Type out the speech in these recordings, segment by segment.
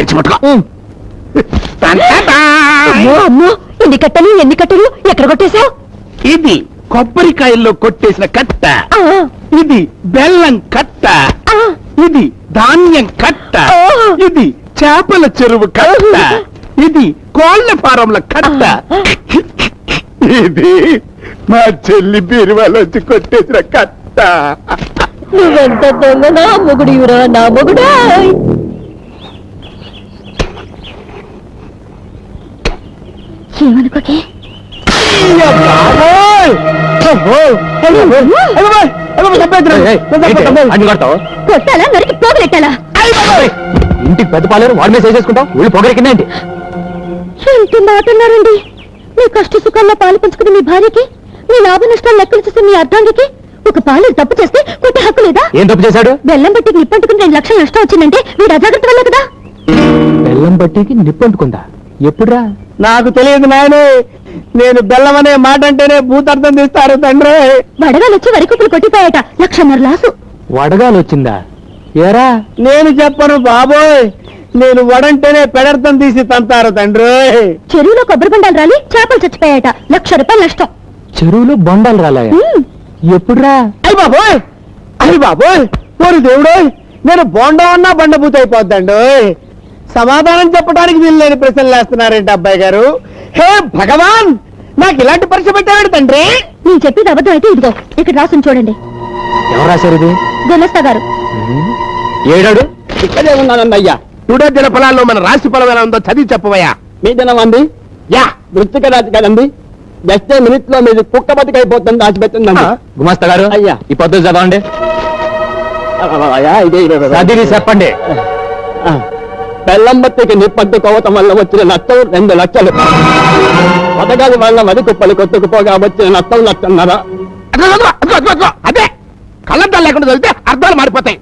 గడిచి పట్టుకో. ఎన్ని కట్టలు ఎక్కడ కొట్టేశావు? ఇది కొబ్బరికాయల్లో కొట్టేసిన కట్ట, ఇది బెల్లం కట్ట, ఇది ధాన్యం కట్ట, ఇది చేపల చెరువు కట్ట, ఇది కోళ్ల ఫారంల కట్ట, ఇది మా చెల్లి బీరువాలో వచ్చి కొట్టేసిన కట్ట. నువ్వెంత దొంగ నా మొగుడివురా, నా మొగుడా. ఏమనుకోకే, కొట్టాలా నరికి పోగలెట్టాలా? ఇంటికి పెద్ద పాలేరు వాడి మీద చేసేసుకుంటావు, వీళ్ళు పొగరికిందేంటి? ఎంత మాటన్నారండి. మీ కష్ట సుఖాల్లో పాలు పంచుకుని మీ భార్యకి, మీ లాభ నష్టాలు లెక్కలు చూసి మీ అర్ధాంగికి ఒక పాలు తప్పు చేస్తే కొట్టే హక్కు లేదా? ఏం తప్పు చేశాడు? బెల్లం బట్టికి నిప్పంటుకుని 2 లక్షలు నష్టం వచ్చిందంటే వీడు అజాగ్రత్త వల్ల కదా. బెల్లం బట్టికి నిప్పంటుకుందా? ఎప్పుడురా? నాకు తెలియదు నాయనే, నేను బెల్లం అనే మాట అంటేనే భూతార్థం తీస్తారు తండ్రి. వడగాలు వచ్చి వరి కుప్పలు కొట్టిపోయాట, 1,50,000 లాసు. వడగాలు వచ్చిందా? ఏరా? నేను చెప్పను బాబోయ్, నేను వడంటేనే పెడర్థం తీసి తంతారు తండ్రి. చెరువులో కొబ్బరి బండాలు రాలి చేపలు చచ్చిపోయాట, 1,00,000 రూపాయలు నష్టం. చెరువులో బొండాలు రాలాయా? ఎప్పుడురా? అయ్యి బాబోయ్, అయ్యి బాబోయ్, ఓరి దేవుడు, నేను బోండం అన్నా బండబూత అయిపోద్దండు. సమాధానం చెప్పడానికి వీలు లేని ప్రశ్నలు వేస్తున్నారేంటి అబ్బాయి గారు? హే భగవాన్, నాకు ఇలాంటి పరీక్ష పెట్టాడు తండ్రి. నేను చెప్పేది అబద్ధం అయితే ఇదిగో ఇక్కడ రాసుని చూడండి. ఎవరు రాశారు ఇది? గుమస్తా గారు. ఏడాడు? ఇక్కడే ఉన్నానండి అయ్యా. టుడే దిన ఫలాల్లో మన రాశి ఫలం ఎలా ఉందో చదివి చెప్పవయ్యా. మీ దినం అంది యా వృత్తిక రాశి కదండి. జస్ట్ మినిట్ లో మీది కుక్క బతికైపోతుంది, రాసి పెట్టిందండి. గుమస్తా గారు అయ్యా, ఈ పద్ధతి చదవండి. చదివి చెప్పండి. బెల్లం బత్తికి నిప్పట్టుకోవటం వల్ల వచ్చిన నష్టం 2 లక్షలు. పథకాల వల్ల వరి కుప్పలు కొట్టుకుపోగా వచ్చిన నష్టం 1,50,000. అదే కళ్ళద్దాలు లేకుండా చదివితే అర్థాలు మారిపోతాయి.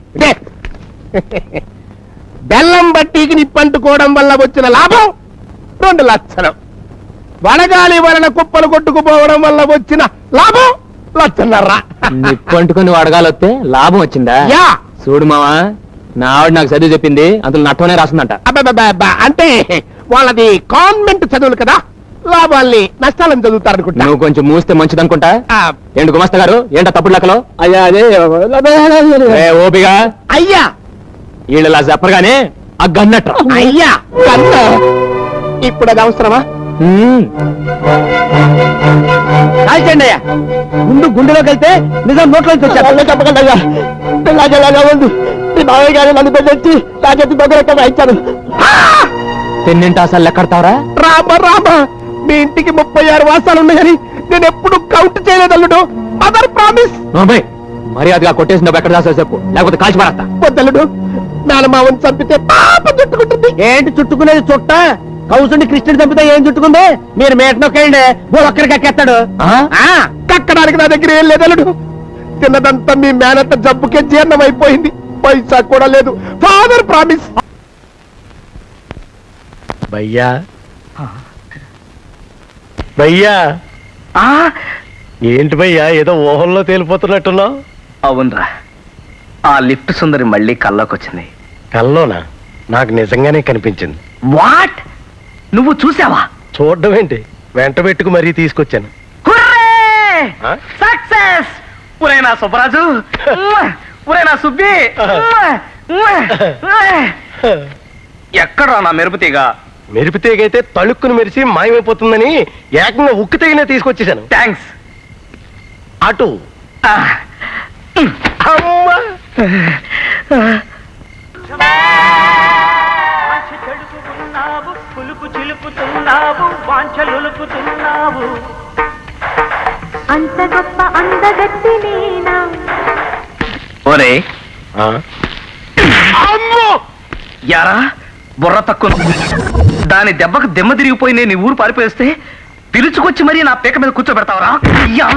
బెల్లం బట్టికి నిప్పంటుకోవడం వల్ల వచ్చిన లాభం 2 లక్షలు. వడగాలి వలన కుప్పలు కొట్టుకుపోవడం వల్ల వచ్చిన లాభం 1,50,000. నిప్పంటుకుని వడగాలు వస్తే లాభం వచ్చిందా? యా. చూడు మావా, నా ఆవిడ నాకు చదివి చెప్పింది, అందులో నట్టనే రాస్తుందంట. అంటే వాళ్ళది కాన్వెంట్ చదువులు కదా, లాభాల్ని నష్టాలను చదువుతారు అనుకుంటా. నువ్వు కొంచెం మూస్తే మంచిది అనుకుంటా. ఏంటి గుమస్తా గారు, ఏంటో తప్పుడు లెక్కలో? అయ్యా అదే ఓపిగా అయ్యా, వీళ్ళలా చెప్పరుగానే ఆ గన్నట్ట. అయ్యా కన్న ఇప్పుడు అది అవసరమా? కాల్చండి అయ్యా, ముందు గుండెలోకి వెళ్తే నిజం నోట్లోంచి వచ్చారు. చెప్పకండి అయ్యా, నాకెలాగా ఉంది. మీ బావయ్య గారు నన్ను పెద్దెచ్చి నా చేతి దగ్గర రాయించాను. తిన్నింటి అసలు లెక్కడతావరా? రామ రామ, మీ ఇంటికి 36 వాసాలు ఉన్నాయని నేను ఎప్పుడు కౌంట్ చేయలేదు అల్లుడు. Mother promise. మర్యాదగా కొట్టేసిన డబ్బు ఎక్కడ దాసో చెప్పు, లేకపోతే కాల్చి మారస్తా. వద్దల్లుడు, మేనమావని చంపితే పాప చుట్టుకుంటుంది. ఏంటి చుట్టుకునేది? చుట్ట కౌసుని కృష్ణుని చంపితే ఏం చుట్టుకుంది? మీరు మేట నొక్కేయండి, ఒక్కడికి ఎక్కేస్తాడు. కక్కడానికి నా దగ్గర ఏం లేదు అల్లుడు. తిన్నదంతా మీ మేనత్త జబ్బుకే జీర్ణం అయిపోయింది, పైసా కూడా లేదు. Father promise. భయ్యా భయ్యా, ఏంటి భయ్యా ఏదో ఊహల్లో తేలిపోతున్నట్టున్నావు? అవునరా, ఆ లిఫ్ట్ సుందరి మళ్ళీ కల్లోకి వచ్చింది. కల్లోనా? నాకు నిజంగానే కనిపించింది. వాట్? నువ్వు చూసావా? చూడడం ఏంటి, వెంట పెట్టుకు మరీ తీసుకొచ్చాను. సక్సెస్! ఉరేనా సుబ్బరాజు, ఉరేనా సుబ్బి, ఎక్కడా నా మెరుపుతీగ? మెరుపుతీగైతే తళుక్కును మెరిసి మాయమైపోతుందని ఏకంగా ఉక్కు తెగిన తీసుకొచ్చేసాను. థ్యాంక్స్. అటు పులుపు చిలుపుతున్నావు, వాంఛలులుపుతున్నావు. అంత గొప్ప అందగత్తి నేనా? ఒరే యారా, బుర్ర తక్కువ. దాని దెబ్బకు దెమ్మ తిరిగిపోయి నేను ఊరు పారిపోయేస్తే పిలుచుకొచ్చి మరీ నా పీక మీద కూర్చోబెడతావరా? అయ్యా,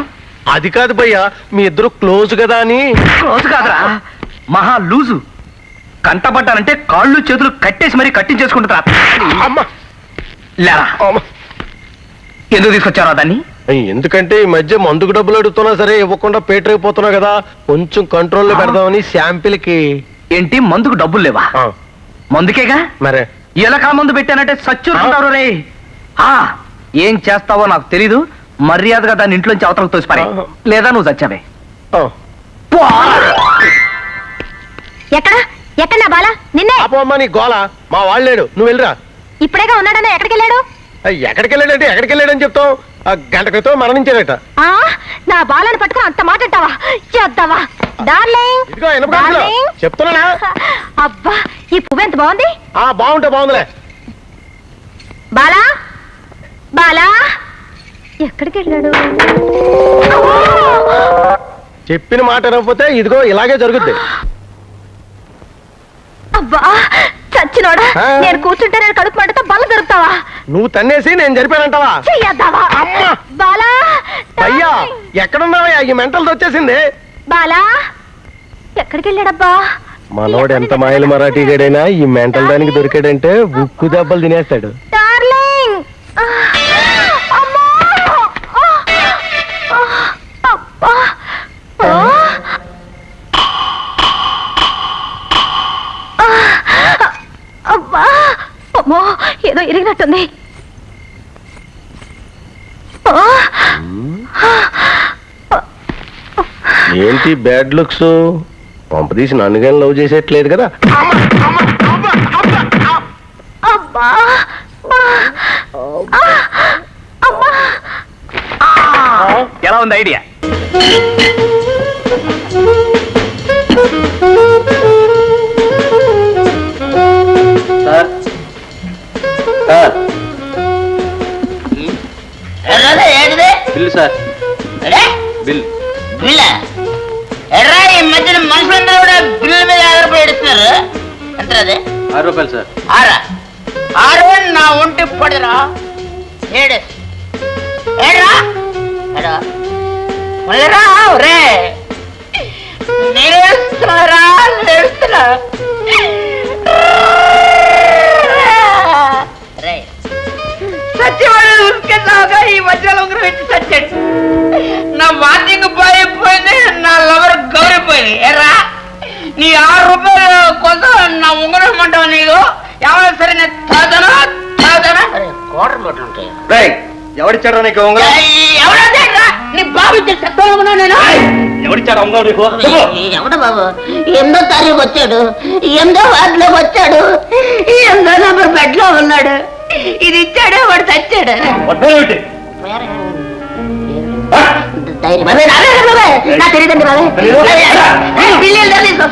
అది కాదు భయ్యా, మీ ఇద్దరు క్లోజ్ కదా అని. క్లోజ్ కాదురా, మహా లూజు. కంటపడ్డానంటే కాళ్ళు చేతులు కట్టేసి మరీ కట్టించేసుకుంటా. లేరా, ఎందుకు తీసుకొచ్చారా దాన్ని? ఎందుకంటే ఈ మధ్య మందుకు డబ్బులు అడుగుతున్నా సరే ఇవ్వకుండా పేటరైపోతున్నా కదా, కొంచెం కంట్రోల్లో పెడదామని శాంపిల్ కి. ఏంటి, మందుకు డబ్బులు లేవా? మందుకేగా. మరే ఎలకా ముందు పెట్టానంటే సచ్చుంటారు రే. ఏం చేస్తావో నాకు తెలీదు. మర్యాదగా దాన్ని ఇంట్లోంచి అవతలకు తోసిపారే, లేదా నువ్వు చచ్చావే. ఎక్కడ ఎక్కడ నా బాల నిన్నే అమ్మా నీ గోల. మా వాళ్ళు లేడు, నువ్వు వెళ్ళరా. ఇప్పుడేగా ఉన్నాడన్నా ఎక్కడికి వెళ్ళాడు? ఎక్కడికి వెళ్ళాడంటే ఎక్కడికి వెళ్ళాడని చెప్తావు. గంట క్రితం మరణించాడట. నా బాలను పట్టుకుని అంత మాట అంటావా? చేద్దావా డార్లింగ్? ఇదిగో ఎనపడాలి చెప్తున్నా. అబ్బా ఈ పువ్వు ఎంత బాగుంది. బాగుందిలే. బాలా బాలా ఎక్కడికి వెళ్ళాడు? చెప్పిన మాట వినకపోతే ఇదిగో ఇలాగే జరుగుద్ది. అబ్బా చచ్చినోడా, నేను కూర్చుంటే నేను కడుపు మంటతో బల్ల దొరుకుతావా? నువ్వు తన్నేసి నేను జరిపానంటావా? చెయ్యద్దావా? బాలా అయ్యా ఎక్కడున్నావా? ఈ మెంటల్ వచ్చేసింది. బాలా ఎక్కడికి వెళ్ళాడబ్బా? మనోడు ఎంత మాయలు మరాఠీ గడైనా ఈ మెంటల్ దానికి దొరికాడంటే ఉక్కు దెబ్బలు తినేస్తాడు. డార్లింగ్ అమ్మా అబ్బా అబ్బా అమ్మో ఏదో ఇరిగినట్టుంది. ఏంటి బ్యాడ్ లుక్స్? పంపదీసి నన్ను కానీ లవ్ చేసేట్లేదు కదా. అబ్బా అమ్మా ఎలా ఉంది idea? Sir sir bill sir bill. ఎర్రా ఈ మధ్యన మనుషులందరూ కూడా బిల్లు మీద ఆధారపడి ఏడుస్తున్నారు. ఎంత అది? 6 రూపాయలు సార్. 6 నా ఒంటి పడిరా. ఏడు ఏడ్రా మళ్ళీరా రే. నేనేస్తున్నారా నేస్తున్నా రే. సత్యవాడు ఉసుకెళ్ళాగా ఈ మధ్యలో ఉంగరం పెట్టి చచ్చాడు. నా వార్నింగ్ పోయిపోయింది, నా లవర్ గౌరైపోయింది. ఎర్రా నీ 6 రూపాయల కోసం నా ఉంగరం ఇమ్మంటావు? నీకు ఎవరైనా సరే నేను తాగుతానా కోటర్ బొట్లు ఉంటాయి. ఎవరిచ్చాడో నీకు ఉంగరం? ఎవరా నీ బాబు చెప్తా నేను. ఎవరిచ్చాడు ఉంగరం నీకు? ఎవడ బాబు? 8వ తారీఖు వచ్చాడు, 8వ వార్డులోకి వచ్చాడు, 8వ నంబర్ బెడ్ లో ఉన్నాడు. ఇది ఇచ్చాడు, వాడు చచ్చాడు. నా తెలియదండి బాబు. బిల్లు తీసుకో.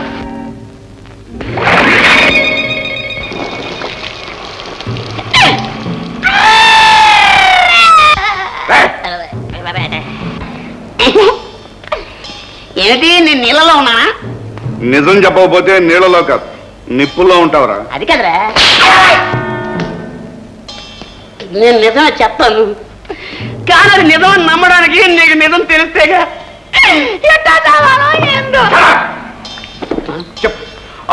ఏమిటి నేను నీళ్ళలో ఉన్నానా? నిజం చెప్పకపోతే నీళ్ళలో కాదు నిప్పుల్లో ఉంటావురా. అది కదరా, నేను నిజమే చెప్తాను. కానీ అది నిజం నమ్మడానికి నీకు నిజం తెలిస్తేగా.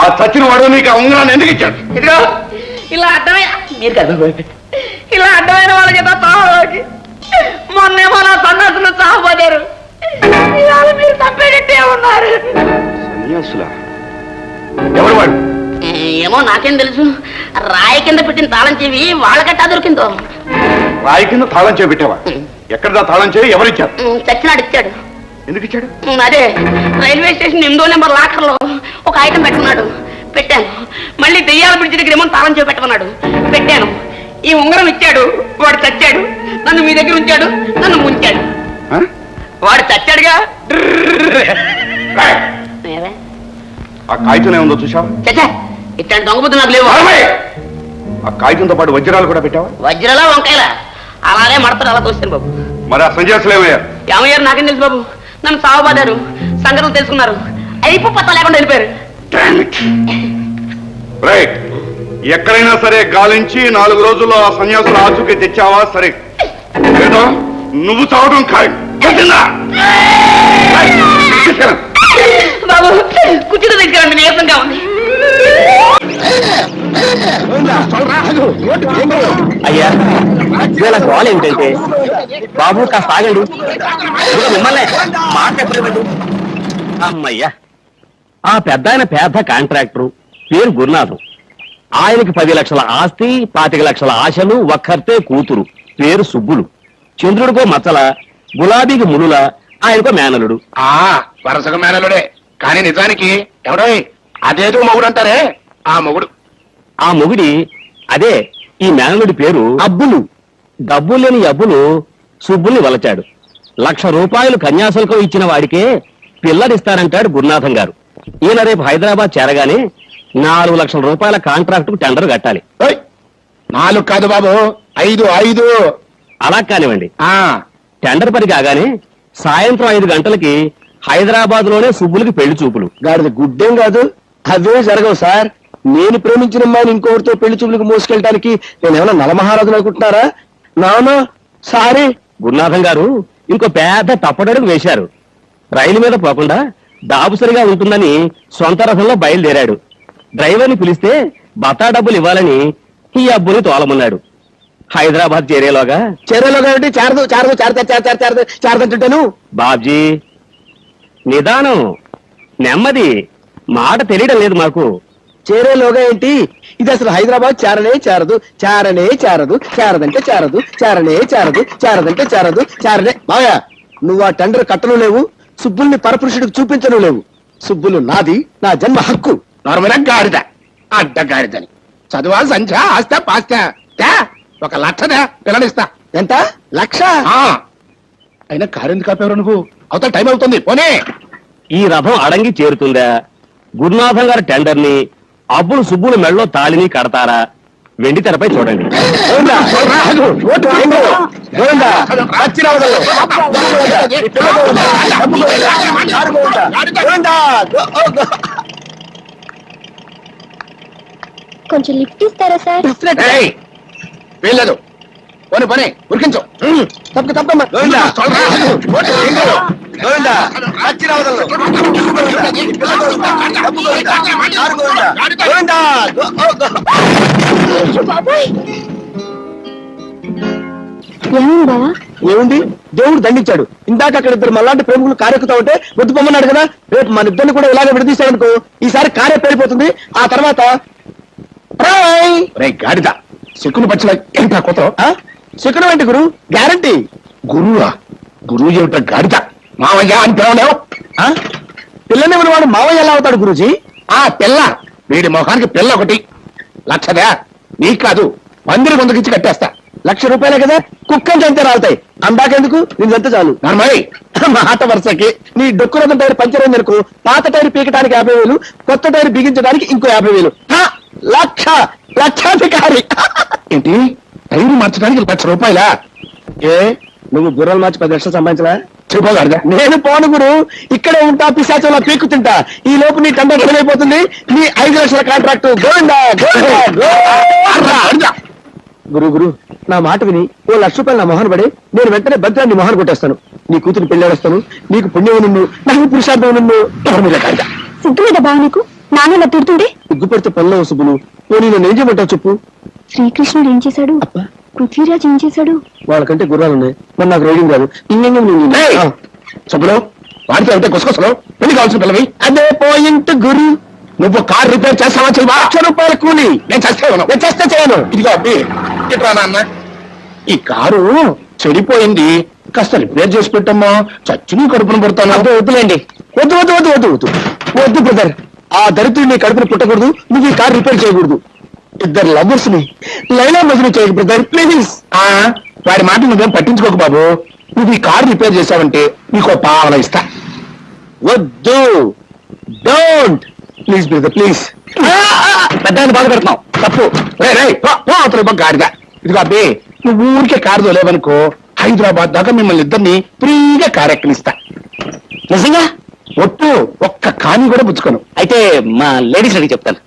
ఆ చచ్చిన వాడు నీకు ఆ ఉంగరాన్ని ఎందుకు ఇచ్చాడు? ఇదిగో ఇలా అడ్డమైన మీరు కదా, ఇలా అడ్డమైన వాళ్ళ చేత తాహోకి మొన్నేమో నా సన్నాసులు తాహపోతారు. ఇవాళ మీరు తప్పేటట్టే ఉన్నారు. సన్యాసులా? ఎవరు వాడు? ఏమో నాకేం తెలుసు. రాయి కింద పెట్టిన తాళం చెవి వాళ్ళకట్టా దొరికిందో. రాయి కింద తాళం చేయి పెట్టావా? ఎక్కడ తాళం చేయి ఎవరిచ్చారు? చచ్చినాడు ఇచ్చాడు. ఎందుకు ఇచ్చాడు? అదే రైల్వే స్టేషన్ 8వ నెంబర్ లాకర్లో ఒక ఐటమ్ పెట్టుకున్నాడు. పెట్టాను. మళ్ళీ దెయ్యాల బ్రిడ్జి దగ్గర ఏమో తాళం చేయి పెట్టమన్నాడు. పెట్టాను. ఈ ఉంగరం ఇచ్చాడు, వాడు చచ్చాడు. నన్ను మీ దగ్గర ఉంచాడు, నన్ను ముంచాడు. వాడు చచ్చాడుగా. ఆ కాగితం ఏముందో చూసావా? చచ్చా ఇట్లాంటి దొంగబుద్ధి నాకు లేవు. ఆ కాగితంతో పాటు వజ్రాలు కూడా పెట్టావా? వజ్రాలా వంకాయలా? అలానే మడతాడు, అలా తోస్తాను బాబు. మరి ఆ సన్యాసులు ఏమయ్యారు? ఏమయ్యారు నాకేం తెలుసు బాబు. నన్ను సావబాదారు, సంగతులు తెలుసుకున్నారు, అయిపో పత్తా లేకుండా వెళ్ళిపోయారు. రైట్. ఎక్కడైనా సరే గాలించి 4 రోజుల్లో ఆ సన్యాసులు ఆచూకీ తెచ్చావా? సరే, ఏదో నువ్వు చావడం ఖాయం. బాబు కుర్చీతో తీసుకురండి, నీరసంగా ఉంది. అయ్యా ఇలా గోల్ ఏమిటంటే బాబు కాస్త ఆగండి. మిమ్మల్ని మాట్లాడలేదు. అమ్మయ్యా, ఆ పెద్ద ఆయన పేద కాంట్రాక్టరు, పేరు గురునాథం. ఆయనకి 10 లక్షల ఆస్తి 25 లక్షల ఆశలు ఒక్కర్తే కూతురు పేరు సుబ్బులు. చంద్రుడికో మచ్చల, గులాబీకి మునుల, ఆయనకో మేనలుడు. వరుసగా మేనలుడే కానీ నిజానికి ఎవడో అదేదో మొగుడు అంటారే ఆ మొగుడు. ఆ మొగుడి అదే ఈ మేనలుడి పేరు అబ్బులు. డబ్బు లేని అబ్బులు సుబ్బుల్ని వలచాడు. 1,00,000 రూపాయలు కన్యాశుల్కం ఇచ్చిన వాడికే పిల్లడిస్తారంటాడు గురునాథం గారు. ఈయన రేపు హైదరాబాద్ చేరగానే 4 లక్షల రూపాయల కాంట్రాక్ట్ టెండర్ కట్టాలి. 4 కాదు బాబు 5 అలా కానివ్వండి. టెండర్ పని కాగానే సాయంత్రం 5 గంటలకి హైదరాబాద్ లోనే సుబ్బులకి పెళ్లి చూపులు. గాడిది గుడ్డేం కాదు, అవే జరగవు సార్. నేను ప్రేమించిన అమ్మాయిని ఇంకొకరితో పెళ్లి చూపులకు మోసుకెళ్ళడానికి నేను ఏమైనా నలమహారాజును అనుకుంటున్నారా? నానా సారీ. గురునాథం గారు ఇంకో పెద్ద తప్పటడుగు వేశారు. రైలు మీద పోకుండా దాబుసరిగా ఉంటుందని సొంత రథంలో బయలుదేరాడు. డ్రైవర్ని పిలిస్తే బతా డబ్బులు ఇవ్వాలని ఈ అబ్బుని తోలమన్నాడు. హైదరాబాద్ చేరేలోగా ఏంటి చారదంటుంటాను. బాబ్జీ నిదానం, నెమ్మది, మాట తెలియడం లేదు మాకు. చేరేలోగా ఏంటి? ఇది అసలు హైదరాబాద్ చేరనే చేరదు, చేరనే చేరదు, చేరదంటే చేరదు, చేరనే చేరదు, చేరదంటే చేరదు, చేరనే. మావయ్య నువ్వు ఆ టెండర్ కట్టను లేవు, సుబ్బుల్ని పరపురుషుడికి చూపించను లేవు. సుబ్బులు నాది, నా జన్మ హక్కు. నర్మల గాడిద అడ్డగాడిదని చదువా సంధ్య ఆస్తా పాస్తా ఒక 1,00,000 పిల్లనిస్తా. ఎంత? 1,00,000? అయినా కారెందుకు కాపేవరు నువ్వు? అవతల టైం అవుతుంది పోనీ. ఈ రథం అడంగి చేరుతుందా? గురునాథం గారి టెండర్ ని అబ్బులు సుబ్బులు మెళ్ళలో తాళిని కడతారా? వెండి తెరపై చూడండి. కొంచెం లిఫ్ట్ ఇస్తారా సార్? వీల్లేదు పోనీ పోనీ ఉరికించు. తప్పక తప్పమ్మా. ఏమైంది బావా? ఏముంది, దేవుడు దండించాడు. ఇందాక అక్కడ 2 మళ్ళాంటి ప్రేమికులు కారెక్కుతా ఉంటే వద్దు పొమ్మన్నాడు కదా. రేపు మన ఇద్దరిని కూడా ఇలాగే విడదీశాడనుకో, ఈసారి కారే పేలిపోతుంది. ఆ తర్వాత గాడిద సిక్కును పచ్చల ఏంటా కొత్త శకునం ఏంటి గురు? గ్యారంటీ. గురువా? గురువు ఏమిట గాడిద? మావయ్య అని పిలవలేవు. పిల్లని వాడు మావయ్య ఎలా అవుతాడు గురూజీ? పిల్ల వీడి మొహానికి పిల్ల ఒకటి 1,00,000 నీకు కాదు, 10 కొందకిచ్చి కట్టేస్తా. 1,00,000 రూపాయలే కదా, కుక్కని చంతే రాలుతాయి. అందాకెందుకు, నేను చంతే చాలు. నర్మయ్ మాట వరుసకి నీ డొక్కు రథం టైర్ పంచర్ అయిందనుకో, పాత టైర్ పీకడానికి 50,000, కొత్త టైర్ బిగించడానికి ఇంకో 50,000. 1,00,000 లక్షాధికారి. ఏంటి టైరు మార్చడానికి 1,00,000 రూపాయలా? ఏ నువ్వు గుర్రాలు మార్చి 10 లక్షలు సంపాదించలా? చెప్పగాడిదా? నేను పోను గురు, ఇక్కడే ఉంటా, పిశాచంలా పీక్కు తింటా. ఈ లోపు నీ టెండర్ అయిపోతుంది. నీ 5 లక్షల కాంట్రాక్ట్ గోవిందా గోవిందా. గురు గురు నా మాట విని ఓ 1,00,000 రూపాయలు నా మొహన్ పడి నేను వెంటనే భద్రాన్ని మొహన్ కొట్టేస్తాను. నీ కూతురు పెళ్ళేస్తాను. నీకు పుణ్యం నిన్ను, నాకు పురుషార్థం నిన్ను. సిగ్గు మీద బావ నీకు? నాన్న తిడుతుండే సిగ్గుపడితే పనిలో సుబ్బులు. పోనీ నన్ను ఏం చేయమంటావు చెప్పు. శ్రీకృష్ణుడు ఏం చేశాడు? పృథ్వీరాజ్ ఏం చేశాడు? వాళ్ళకంటే గుర్రాలు ఉన్నాయి, మరి నాకు రైడింగ్ కాదు. చెప్పులు వాడితే అయితే గుసగుసలు పెళ్లి కావాల్సిన పిల్లవి. అదే పాయింట్ గురు. నువ్వు కార్ రిపేర్ చేస్తావా చెయ్యవా? 1,00,000 రూపాయల కూలి. నేను చేస్తాను. నేను చేస్తే చేయను. ఇదిగో అబ్బి ఇట్రా నాన్న, ఈ కారు చెడిపోయింది, కాస్త రిపేర్ చేసి పెట్టమ్మా. చచ్చి నీ కడుపును పుడతాను. అదే వద్దులేండి. వద్దు వద్దు వద్దు వద్దు వద్దు వద్దు బ్రదర్. ఆ దరిద్రుడు నీ కడుపును పుట్టకూడదు, నువ్వు ఈ కార్ రిపేర్ చేయకూడదు. 2 లవర్స్ ని లైలా మధ్యన చేయకు బ్రదర్ ప్లీజ్. వాడి మాట నువ్వేం పట్టించుకోకు బాబు. నువ్వు ఈ కారు రిపేర్ చేసావంటే నీకు 1,000 ఇస్తా. వద్దు, డోంట్ ప్లీజ్ బ్రదర్ ప్లీజ్. పెద్దాన్ని బాధ పెడుతున్నావు, తప్పు. అవతల గాడిద. ఇదిగో అబ్బే నువ్వు ఊరికే కారు తోలేవనుకో, హైదరాబాద్ దాకా మిమ్మల్ని ఇద్దరిని ఫ్రీగా కారు ఎక్కనిస్తా. నిజంగా? ఒట్టు, ఒక్క కాని కూడా పుచ్చుకోను. అయితే మా లేడీస్ అడిగి చెప్తాను.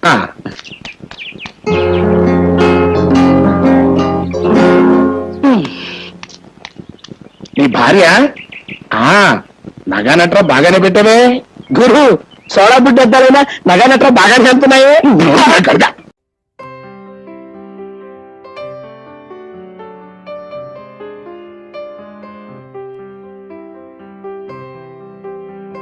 నీ భార్య నగా నట్రా బాగానే పెట్టవే. గురు సోడా బుడ్డి అద్దాలైనా నగా నట్రా బాగానే చెప్తున్నాయే.